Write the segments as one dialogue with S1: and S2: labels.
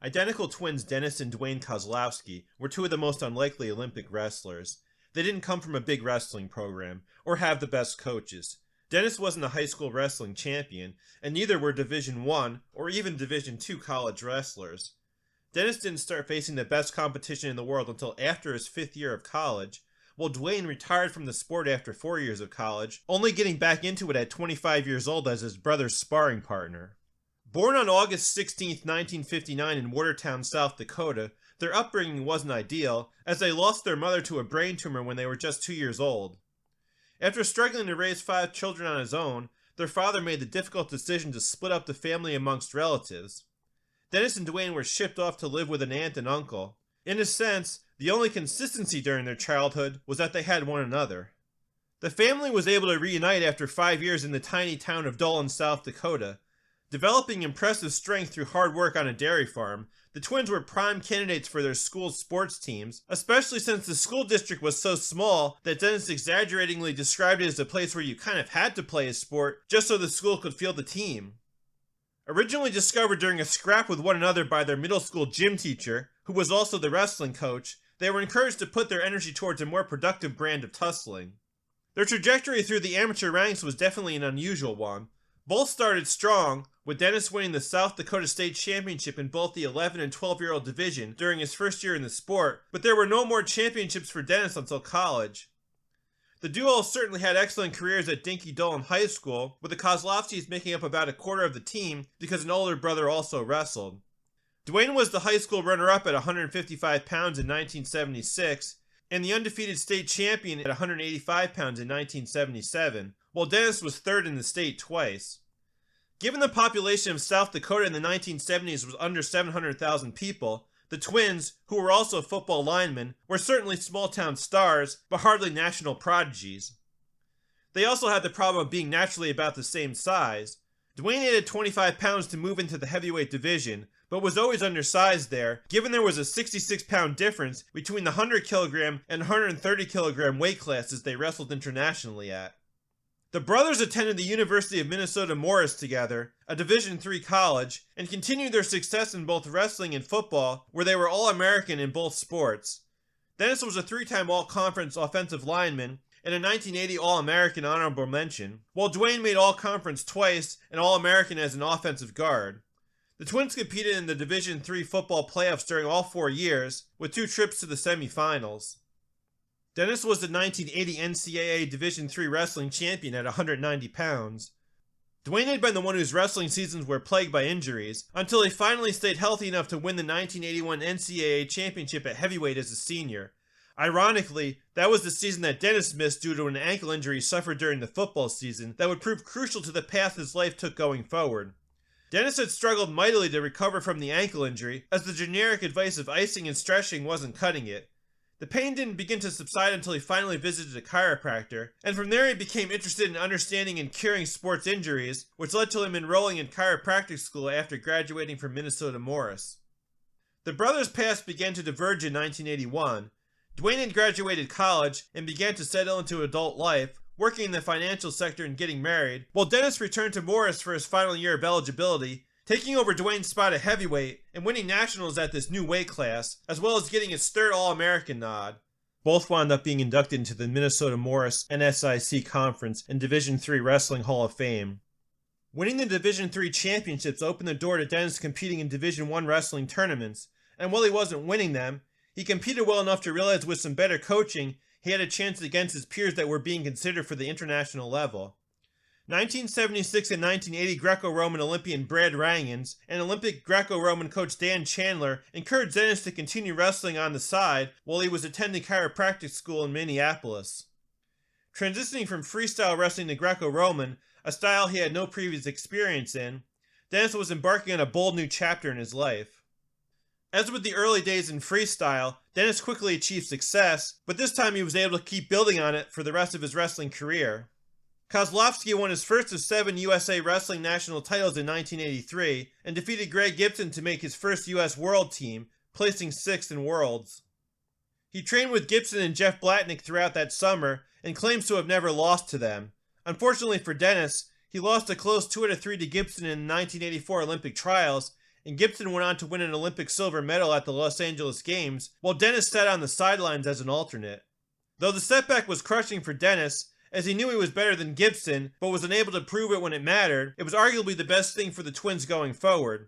S1: Identical twins Dennis and Duane Koslowski were two of the most unlikely Olympic wrestlers. They didn't come from a big wrestling program, or have the best coaches. Dennis wasn't a high school wrestling champion, and neither were Division I or even Division II college wrestlers. Dennis didn't start facing the best competition in the world until after his 5th year of college, while Duane retired from the sport after 4 years of college, only getting back into it at 25 years old as his brother's sparring partner. Born on August 16, 1959 in Watertown, South Dakota, their upbringing wasn't ideal, as they lost their mother to a brain tumor when they were just 2 years old. After struggling to raise 5 children on his own, their father made the difficult decision to split up the family amongst relatives. Dennis and Duane were shipped off to live with an aunt and uncle. In a sense, the only consistency during their childhood was that they had one another. The family was able to reunite after 5 years in the tiny town of Doland, South Dakota. Developing impressive strength through hard work on a dairy farm, the twins were prime candidates for their school's sports teams, especially since the school district was so small that Dennis exaggeratingly described it as a place where you kind of had to play a sport just so the school could field the team. Originally discovered during a scrap with one another by their middle school gym teacher, who was also the wrestling coach, they were encouraged to put their energy towards a more productive brand of tussling. Their trajectory through the amateur ranks was definitely an unusual one. Both started strong, with Dennis winning the South Dakota State Championship in both the 11 and 12-year-old division during his first year in the sport, but there were no more championships for Dennis until college. The duo certainly had excellent careers at Dinky Dolan High School, with the Koslowskis making up about a quarter of the team because an older brother also wrestled. Duane was the high school runner-up at 155 pounds in 1976, and the undefeated state champion at 185 pounds in 1977, while Dennis was third in the state twice. Given the population of South Dakota in the 1970s was under 700,000 people, the twins, who were also football linemen, were certainly small-town stars, but hardly national prodigies. They also had the problem of being naturally about the same size. Duane added 25 pounds to move into the heavyweight division, but was always undersized there, given there was a 66-pound difference between the 100-kilogram and 130-kilogram weight classes they wrestled internationally at. The brothers attended the University of Minnesota Morris together, a Division III college, and continued their success in both wrestling and football, where they were All-American in both sports. Dennis was a 3-time All-Conference offensive lineman and a 1980 All-American honorable mention, while Duane made All-Conference twice and All-American as an offensive guard. The twins competed in the Division III football playoffs during all 4 years, with 2 trips to the semifinals. Dennis was the 1980 NCAA Division III wrestling champion at 190 pounds. Duane had been the one whose wrestling seasons were plagued by injuries, until he finally stayed healthy enough to win the 1981 NCAA championship at heavyweight as a senior. Ironically, that was the season that Dennis missed due to an ankle injury suffered during the football season that would prove crucial to the path his life took going forward. Dennis had struggled mightily to recover from the ankle injury, as the generic advice of icing and stretching wasn't cutting it. The pain didn't begin to subside until he finally visited a chiropractor, and from there he became interested in understanding and curing sports injuries, which led to him enrolling in chiropractic school after graduating from Minnesota Morris. The brothers' paths began to diverge in 1981. Duane had graduated college and began to settle into adult life, working in the financial sector and getting married, while Dennis returned to Morris for his final year of eligibility, taking over Duane's spot at heavyweight and winning nationals at this new weight class, as well as getting his 3rd All-American nod. Both wound up being inducted into the Minnesota Morris NSIC Conference and Division III Wrestling Hall of Fame. Winning the Division III championships opened the door to Dennis competing in Division I wrestling tournaments, and while he wasn't winning them, he competed well enough to realize with some better coaching, he had a chance against his peers that were being considered for the international level. 1976 and 1980 Greco-Roman Olympian Brad Rheingans and Olympic Greco-Roman coach Dan Chandler encouraged Dennis to continue wrestling on the side while he was attending chiropractic school in Minneapolis. Transitioning from freestyle wrestling to Greco-Roman, a style he had no previous experience in, Dennis was embarking on a bold new chapter in his life. As with the early days in freestyle, Dennis quickly achieved success, but this time he was able to keep building on it for the rest of his wrestling career. Koslowski won his first of 7 USA Wrestling National titles in 1983 and defeated Greg Gibson to make his first US World Team, placing 6th in Worlds. He trained with Gibson and Jeff Blatnick throughout that summer and claims to have never lost to them. Unfortunately for Dennis, he lost a close 2-3 to Gibson in the 1984 Olympic trials and Gibson went on to win an Olympic silver medal at the Los Angeles Games, while Dennis sat on the sidelines as an alternate. Though the setback was crushing for Dennis, as he knew he was better than Gibson, but was unable to prove it when it mattered, it was arguably the best thing for the twins going forward.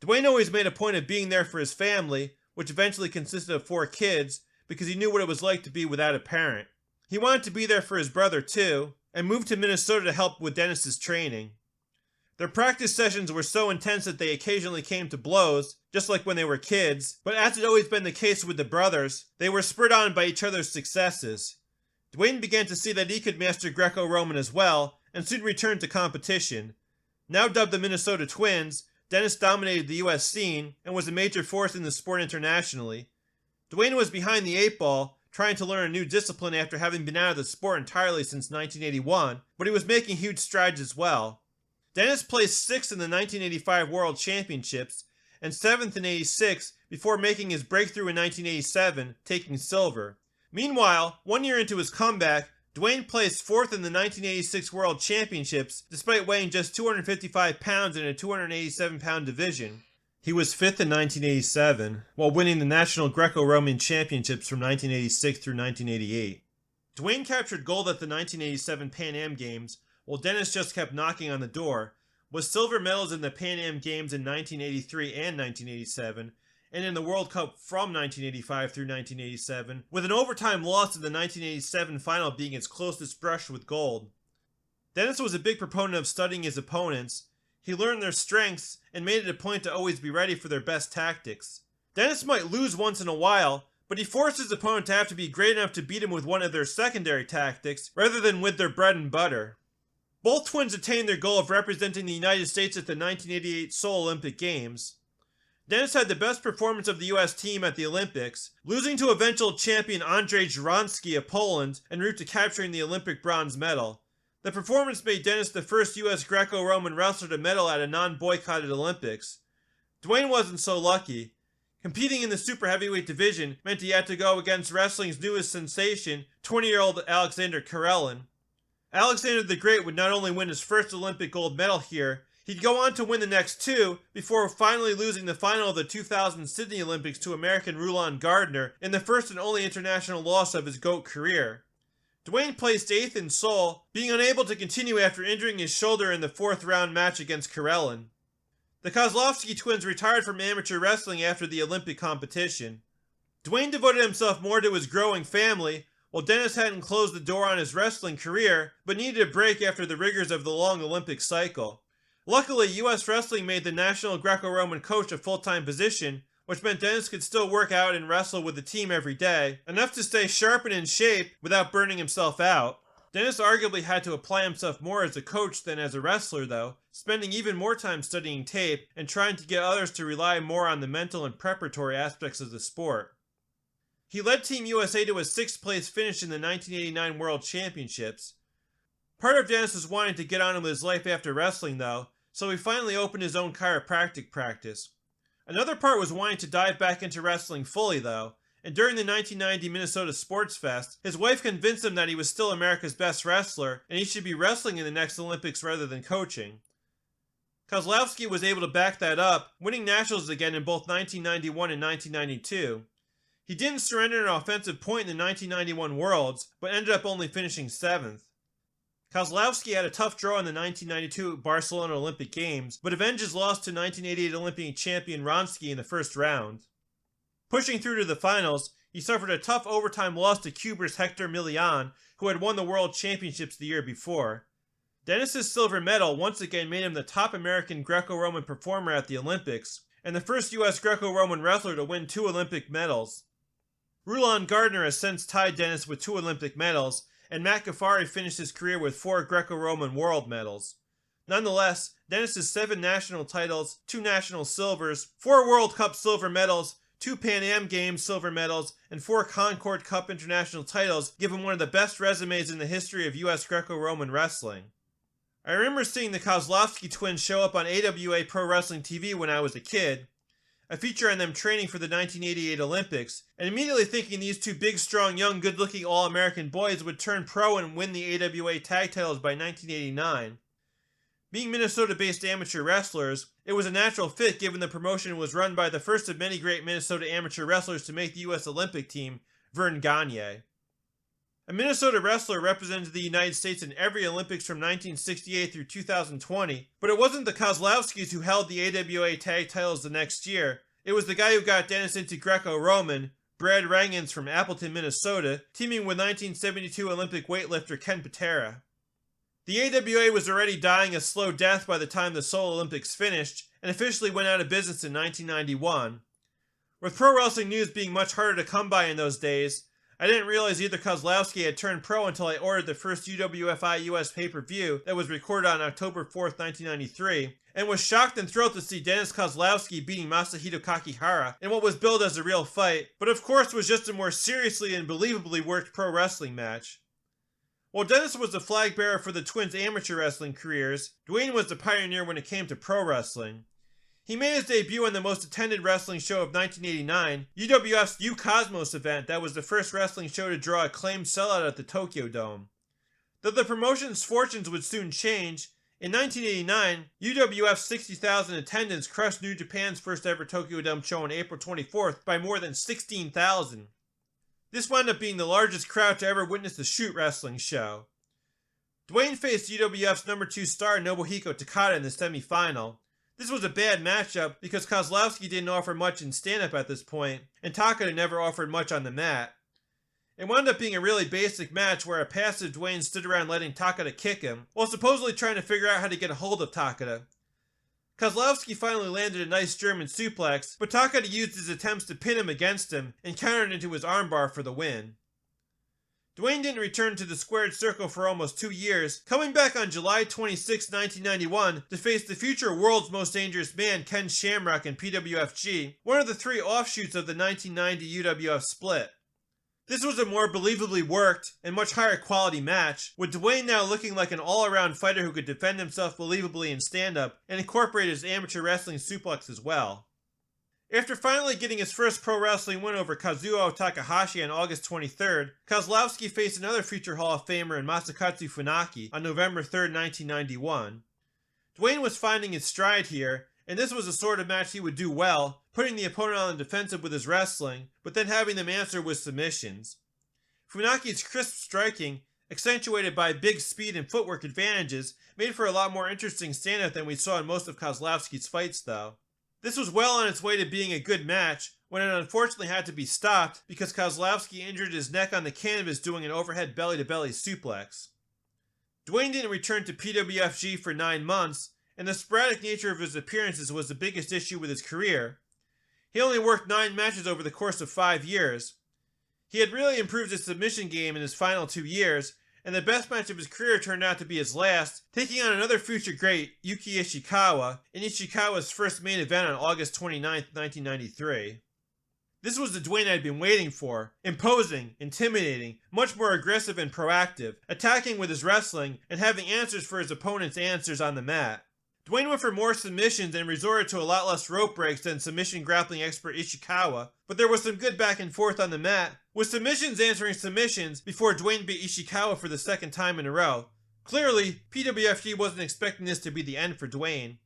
S1: Duane always made a point of being there for his family, which eventually consisted of 4 kids, because he knew what it was like to be without a parent. He wanted to be there for his brother too, and moved to Minnesota to help with Dennis's training. Their practice sessions were so intense that they occasionally came to blows, just like when they were kids, but as had always been the case with the brothers, they were spurred on by each other's successes. Duane began to see that he could master Greco-Roman as well, and soon returned to competition. Now dubbed the Minnesota Twins, Dennis dominated the US scene, and was a major force in the sport internationally. Duane was behind the 8 ball, trying to learn a new discipline after having been out of the sport entirely since 1981, but he was making huge strides as well. Dennis placed 6th in the 1985 World Championships, and 7th in '86 before making his breakthrough in 1987, taking silver. Meanwhile, 1 year into his comeback, Duane placed 4th in the 1986 World Championships despite weighing just 255 pounds in a 287-pound division. He was 5th in 1987, while winning the National Greco-Roman Championships from 1986 through 1988. Duane captured gold at the 1987 Pan Am Games, while Dennis just kept knocking on the door, with silver medals in the Pan Am Games in 1983 and 1987, and in the World Cup from 1985 through 1987, with an overtime loss in the 1987 final being its closest brush with gold. Dennis was a big proponent of studying his opponents. He learned their strengths and made it a point to always be ready for their best tactics. Dennis might lose once in a while, but he forced his opponent to have to be great enough to beat him with one of their secondary tactics, rather than with their bread and butter. Both twins attained their goal of representing the United States at the 1988 Seoul Olympic Games. Dennis had the best performance of the US team at the Olympics, losing to eventual champion Andrzej Żurowski of Poland en route to capturing the Olympic bronze medal. The performance made Dennis the first US Greco-Roman wrestler to medal at a non-boycotted Olympics. Duane wasn't so lucky. Competing in the super heavyweight division meant he had to go against wrestling's newest sensation, 20-year-old Alexander Karelin. Alexander the Great would not only win his first Olympic gold medal here, he'd go on to win the next 2 before finally losing the final of the 2000 Sydney Olympics to American Rulon Gardner in the first and only international loss of his GOAT career. Duane placed 8th in Seoul, being unable to continue after injuring his shoulder in the 4th round match against Karelin. The Koslowski twins retired from amateur wrestling after the Olympic competition. Duane devoted himself more to his growing family, while Dennis hadn't closed the door on his wrestling career, but needed a break after the rigors of the long Olympic cycle. Luckily, US Wrestling made the National Greco-Roman coach a full-time position, which meant Dennis could still work out and wrestle with the team every day, enough to stay sharp and in shape without burning himself out. Dennis arguably had to apply himself more as a coach than as a wrestler though, spending even more time studying tape and trying to get others to rely more on the mental and preparatory aspects of the sport. He led Team USA to a 6th place finish in the 1989 World Championships. Part of Dennis was wanting to get on with his life after wrestling though, so he finally opened his own chiropractic practice. Another part was wanting to dive back into wrestling fully though, and during the 1990 Minnesota Sports Fest, his wife convinced him that he was still America's best wrestler and he should be wrestling in the next Olympics rather than coaching. Koslowski was able to back that up, winning nationals again in both 1991 and 1992. He didn't surrender an offensive point in the 1991 Worlds, but ended up only finishing 7th. Koslowski had a tough draw in the 1992 Barcelona Olympic Games, but avenged his loss to 1988 Olympic champion Wronski in the first round. Pushing through to the finals, he suffered a tough overtime loss to Cuber's Hector Milian, who had won the World Championships the year before. Dennis's silver medal once again made him the top American Greco-Roman performer at the Olympics, and the first US Greco-Roman wrestler to win 2 Olympic medals. Rulon Gardner has since tied Dennis with 2 Olympic medals, and Matt Ghaffari finished his career with 4 Greco-Roman world medals. Nonetheless, Dennis's 7 national titles, 2 national silvers, 4 World Cup silver medals, 2 Pan Am Games silver medals, and 4 Concord Cup international titles give him one of the best resumes in the history of US Greco-Roman wrestling. I remember seeing the Koslowski twins show up on AWA Pro Wrestling TV when I was a kid, a feature on them training for the 1988 Olympics, and immediately thinking these 2 big, strong, young, good-looking All-American boys would turn pro and win the AWA tag titles by 1989. Being Minnesota-based amateur wrestlers, it was a natural fit given the promotion was run by the first of many great Minnesota amateur wrestlers to make the U.S. Olympic team, Vern Gagne. A Minnesota wrestler represented the United States in every Olympics from 1968 through 2020, but it wasn't the Koslowskis who held the AWA tag titles the next year. It was the guy who got Dennis into Greco-Roman, Brad Rheingans from Appleton, Minnesota, teaming with 1972 Olympic weightlifter Ken Patera. The AWA was already dying a slow death by the time the Seoul Olympics finished, and officially went out of business in 1991. With pro wrestling news being much harder to come by in those days, I didn't realize either Koslowski had turned pro until I ordered the first UWF-I US pay-per-view that was recorded on October 4th, 1993, and was shocked and thrilled to see Dennis Koslowski beating Masahito Kakihara in what was billed as a real fight, but of course was just a more seriously and believably worked pro wrestling match. While Dennis was the flag bearer for the twins' amateur wrestling careers, Duane was the pioneer when it came to pro wrestling. He made his debut on the most attended wrestling show of 1989, UWF's U Cosmos event that was the first wrestling show to draw acclaimed sellout at the Tokyo Dome. Though the promotion's fortunes would soon change, in 1989, UWF's 60,000 attendance crushed New Japan's first ever Tokyo Dome show on April 24th by more than 16,000. This wound up being the largest crowd to ever witness a shoot wrestling show. Duane faced UWF's number 2 star Nobuhiko Takada in the semi-final. This was a bad matchup because Koslowski didn't offer much in stand-up at this point, and Takada never offered much on the mat. It wound up being a really basic match where a passive Duane stood around letting Takada kick him, while supposedly trying to figure out how to get a hold of Takada. Koslowski finally landed a nice German suplex, but Takada used his attempts to pin him against him and countered into his armbar for the win. Duane didn't return to the squared circle for almost 2 years, coming back on July 26, 1991 to face the future world's most dangerous man Ken Shamrock in PWFG, one of the 3 offshoots of the 1990 UWF split. This was a more believably worked and much higher quality match, with Duane now looking like an all-around fighter who could defend himself believably in stand-up and incorporate his amateur wrestling suplex as well. After finally getting his first pro wrestling win over Kazuo Takahashi on August 23rd, Koslowski faced another future Hall of Famer in Masakatsu Funaki on November 3rd, 1991. Duane was finding his stride here, and this was the sort of match he would do well, putting the opponent on the defensive with his wrestling, but then having them answer with submissions. Funaki's crisp striking, accentuated by big speed and footwork advantages, made for a lot more interesting stand-up than we saw in most of Koslowski's fights though. This was well on its way to being a good match, when it unfortunately had to be stopped because Koslowski injured his neck on the canvas doing an overhead belly-to-belly suplex. Duane didn't return to PWFG for 9 months, and the sporadic nature of his appearances was the biggest issue with his career. He only worked 9 matches over the course of 5 years. He had really improved his submission game in his final 2 years, and the best match of his career turned out to be his last, taking on another future great, Yuki Ishikawa, in Ishikawa's first main event on August 29, 1993. This was the Duane I'd been waiting for, imposing, intimidating, much more aggressive and proactive, attacking with his wrestling, and having answers for his opponent's answers on the mat. Duane went for more submissions and resorted to a lot less rope breaks than submission grappling expert Ishikawa, but there was some good back and forth on the mat, with submissions answering submissions before Duane beat Ishikawa for the 2nd time in a row. Clearly, PWFG wasn't expecting this to be the end for Duane.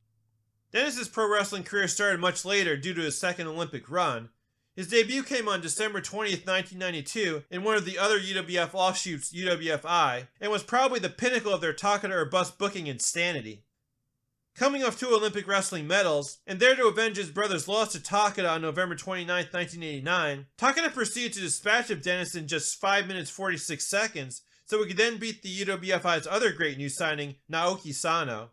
S1: Dennis's pro wrestling career started much later due to his 2nd Olympic run. His debut came on December 20th, 1992 in one of the other UWF offshoots, UWF-I, and was probably the pinnacle of their Takada or bust booking insanity. Coming off 2 Olympic wrestling medals, and there to avenge his brother's loss to Takada on November 29, 1989, Takada proceeded to dispatch of Dennis in just 5 minutes 46 seconds, so he could then beat the UWF-I's other great new signing, Naoki Sano.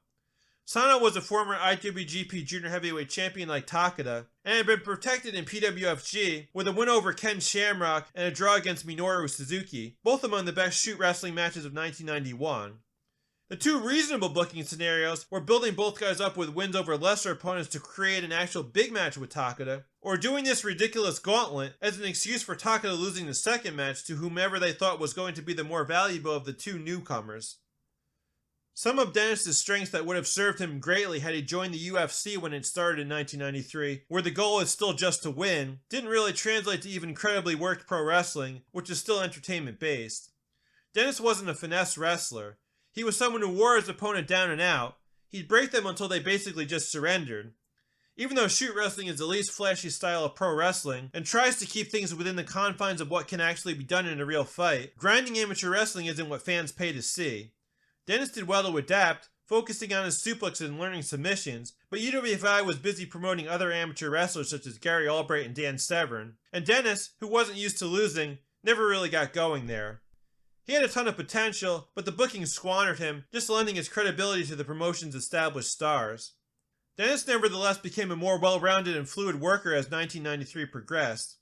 S1: Sano was a former IWGP Junior Heavyweight Champion like Takada, and had been protected in PWFG with a win over Ken Shamrock and a draw against Minoru Suzuki, both among the best shoot wrestling matches of 1991. The 2 reasonable booking scenarios were building both guys up with wins over lesser opponents to create an actual big match with Takada, or doing this ridiculous gauntlet as an excuse for Takada losing the 2nd match to whomever they thought was going to be the more valuable of the 2 newcomers. Some of Dennis's strengths that would have served him greatly had he joined the UFC when it started in 1993, where the goal is still just to win, didn't really translate to even incredibly worked pro wrestling, which is still entertainment based. Dennis wasn't a finesse wrestler. He was someone who wore his opponent down and out. he'd break them until they basically just surrendered. Even though shoot wrestling is the least flashy style of pro wrestling, and tries to keep things within the confines of what can actually be done in a real fight, grinding amateur wrestling isn't what fans pay to see. Dennis did well to adapt, focusing on his suplexes and learning submissions, but UWF-I was busy promoting other amateur wrestlers such as Gary Albright and Dan Severn, and Dennis, who wasn't used to losing, never really got going there. He had a ton of potential, but the booking squandered him, just lending his credibility to the promotion's established stars. Dennis nevertheless became a more well-rounded and fluid worker as 1993 progressed.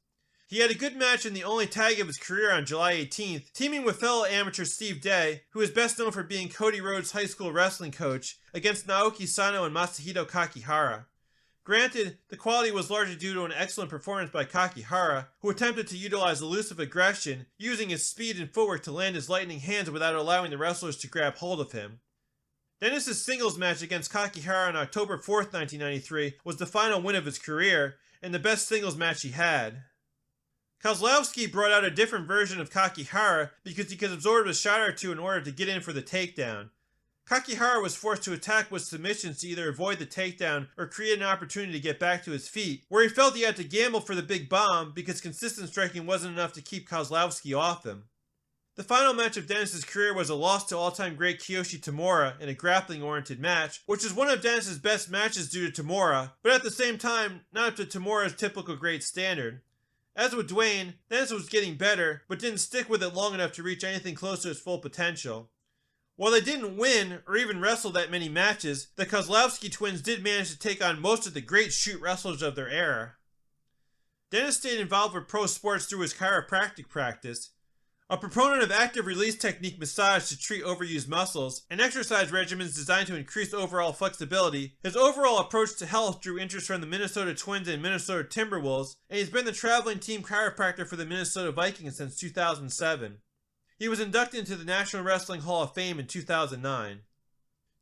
S1: He had a good match in the only tag of his career on July 18th, teaming with fellow amateur Steve Day, who is best known for being Cody Rhodes' high school wrestling coach, against Naoki Sano and Masahito Kakihara. Granted, the quality was largely due to an excellent performance by Kakihara, who attempted to utilize elusive aggression, using his speed and footwork to land his lightning hands without allowing the wrestlers to grab hold of him. Dennis' singles match against Kakihara on October 4th, 1993 was the final win of his career, and the best singles match he had. Koslowski brought out a different version of Kakihara because he could absorb a shot or two in order to get in for the takedown. Kakihara was forced to attack with submissions to either avoid the takedown or create an opportunity to get back to his feet, where he felt he had to gamble for the big bomb because consistent striking wasn't enough to keep Koslowski off him. The final match of Dennis' career was a loss to all-time great Kiyoshi Tamura in a grappling-oriented match, which is one of Dennis' best matches due to Tamura, but at the same time, not up to Tamura's typical great standard. As with Duane, Dennis was getting better, but didn't stick with it long enough to reach anything close to his full potential. While they didn't win, or even wrestle that many matches, the Koslowski twins did manage to take on most of the great shoot wrestlers of their era. Dennis stayed involved with pro sports through his chiropractic practice. A proponent of active release technique massage to treat overused muscles, and exercise regimens designed to increase overall flexibility, his overall approach to health drew interest from the Minnesota Twins and Minnesota Timberwolves, and he's been the traveling team chiropractor for the Minnesota Vikings since 2007. He was inducted into the National Wrestling Hall of Fame in 2009.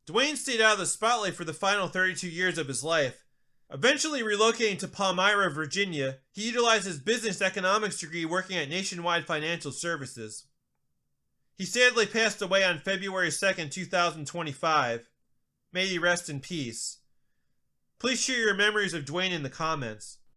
S1: Duane stayed out of the spotlight for the final 32 years of his life. Eventually relocating to Palmyra, Virginia, he utilized his business economics degree working at Nationwide Financial Services. He sadly passed away on February 2nd, 2025. May he rest in peace. Please share your memories of Duane in the comments.